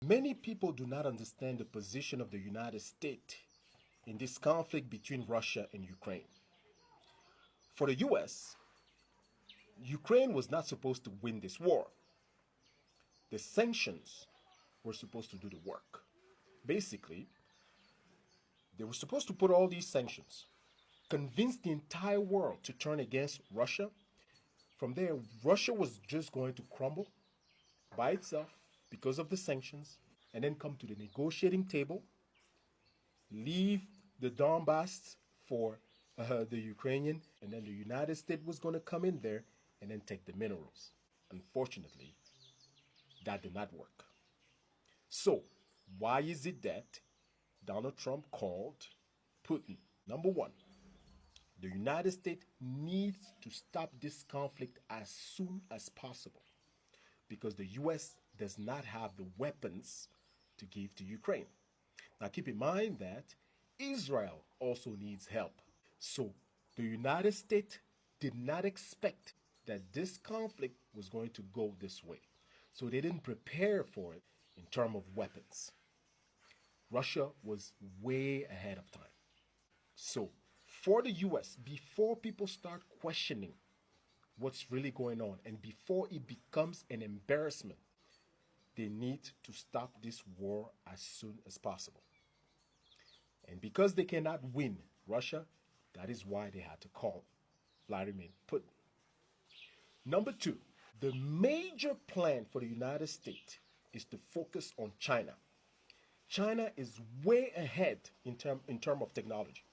Many people do not understand the position of the United States in this conflict between Russia and Ukraine. For the US, Ukraine was not supposed to win this war. The sanctions were supposed to do the work. Basically, they were supposed to put all these sanctions, convince the entire world to turn against Russia. From there, Russia was just going to crumble by itself because of the sanctions, and then come to the negotiating table, leave the Donbass for the Ukrainian, and then the United States was going to come in there and then take the minerals. Unfortunately, that did not work. So, why is it that Donald Trump called Putin? Number one, the United States needs to stop this conflict as soon as possible because the US does not have the weapons to give to Ukraine. Now, keep in mind that Israel also needs help. So, the United States did not expect that this conflict was going to go this way. So, they didn't prepare for it in terms of weapons. Russia was way ahead of time. So, for the US, before people start questioning what's really going on and before it becomes an embarrassment, they need to stop this war as soon as possible. And because they cannot win Russia, that is why they had to call Vladimir Putin. Number two, the major plan for the United States is to focus on China. China is way ahead in term of technology.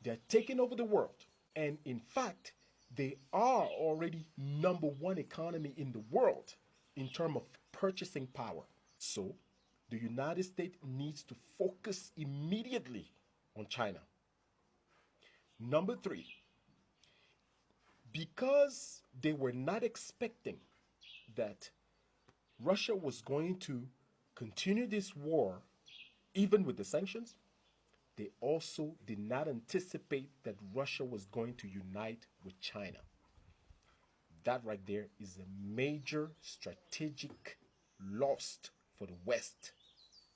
They're taking over the world. And in fact, they are already number one economy in the world in terms of purchasing power. So the United States needs to focus immediately on China. Number three, because they were not expecting that Russia was going to continue this war even with the sanctions, they also did not anticipate that Russia was going to unite with China. That right there is a major strategic loss for the West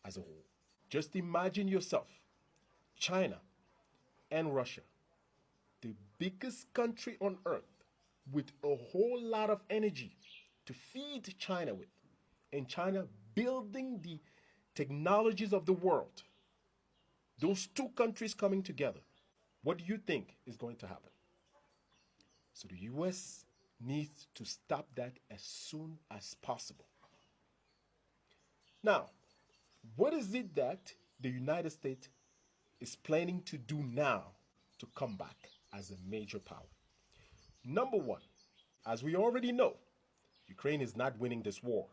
as a whole. Just imagine yourself, China and Russia, the biggest country on earth with a whole lot of energy to feed China with, and China building the technologies of the world. Those two countries coming together. What do you think is going to happen? So the US needs to stop that as soon as possible. Now, what is it that the United States is planning to do now to come back as a major power? Number one, as we already know, Ukraine is not winning this war.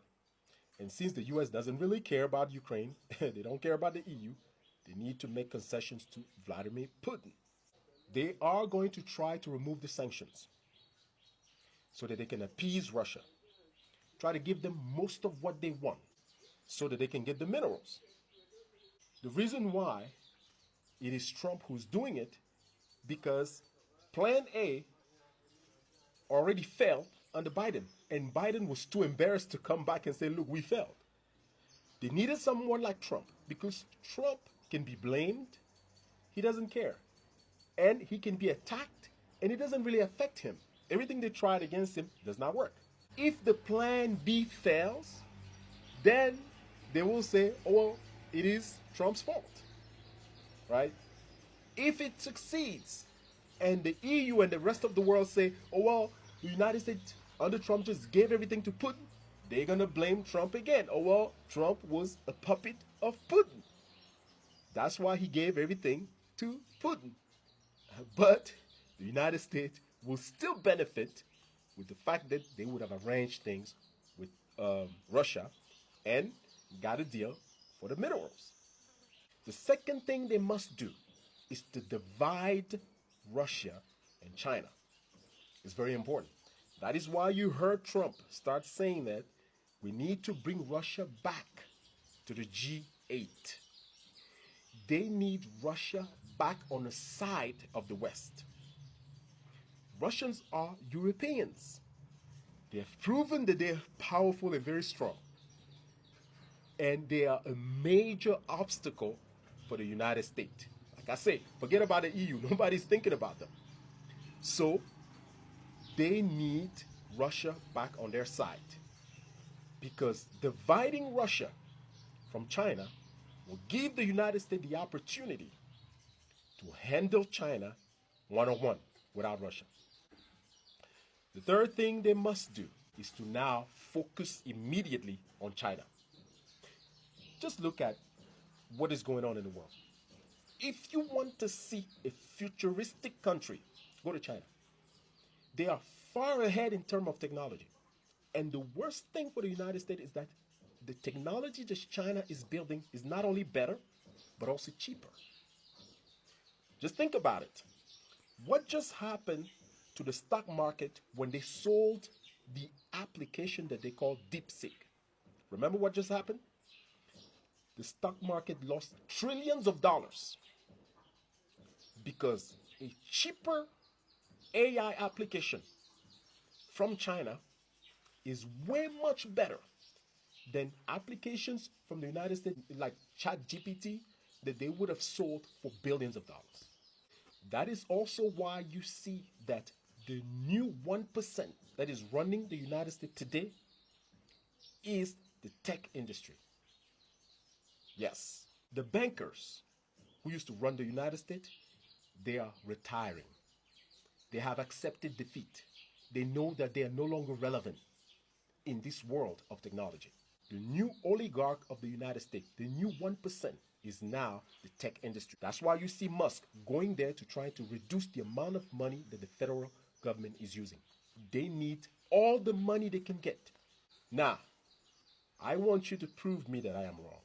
And since the US doesn't really care about Ukraine, they don't care about the EU, they need to make concessions to Vladimir Putin. They are going to try to remove the sanctions so that they can appease Russia. Try to give them most of what they want so that they can get the minerals. The reason why it is Trump who's doing it, because Plan A already failed under Biden, and Biden was too embarrassed to come back and say, look, we failed. They needed someone like Trump because Trump can be blamed. He doesn't care. And he can be attacked, and it doesn't really affect him. Everything they tried against him does not work. If the plan B fails, then they will say, oh, well, it is Trump's fault, right? If it succeeds, and the EU and the rest of the world say, oh, well, the United States under Trump just gave everything to Putin, they're going to blame Trump again. Oh, well, Trump was a puppet of Putin. That's why he gave everything to Putin. But the United States will still benefit with the fact that they would have arranged things with Russia and got a deal for the minerals. The second thing they must do is to divide Russia and China. It's very important. That is why you heard Trump start saying that we need to bring Russia back to the G8. They need Russia back on the side of the West. Russians are Europeans. They have proven that they are powerful and very strong. and they are a major obstacle for the United States. Like I say, forget about the EU. Nobody's thinking about them. So they need Russia back on their side, because dividing Russia from China will give the United States the opportunity to handle China one-on-one without Russia. The third thing they must do is to now focus immediately on China. Just look at what is going on in the world. If you want to see a futuristic country, go to China. They are far ahead in terms of technology. And the worst thing for the United States is that the technology that China is building is not only better, but also cheaper. Just think about it. What just happened to the stock market when they sold the application that they call DeepSeek? Remember what just happened? The stock market lost trillions of dollars because a cheaper AI application from China is way much better than applications from the United States like ChatGPT that they would have sold for billions of dollars. That is also why you see that the new 1% that is running the United States today is the tech industry. Yes, the bankers who used to run the United States, they are retiring. They have accepted defeat. They know that they are no longer relevant in this world of technology. The new oligarch of the United States, the new 1%, is now the tech industry. That's why you see Musk going there to try to reduce the amount of money that the federal government is using. They need all the money they can get. Now, I want you to prove me that I am wrong.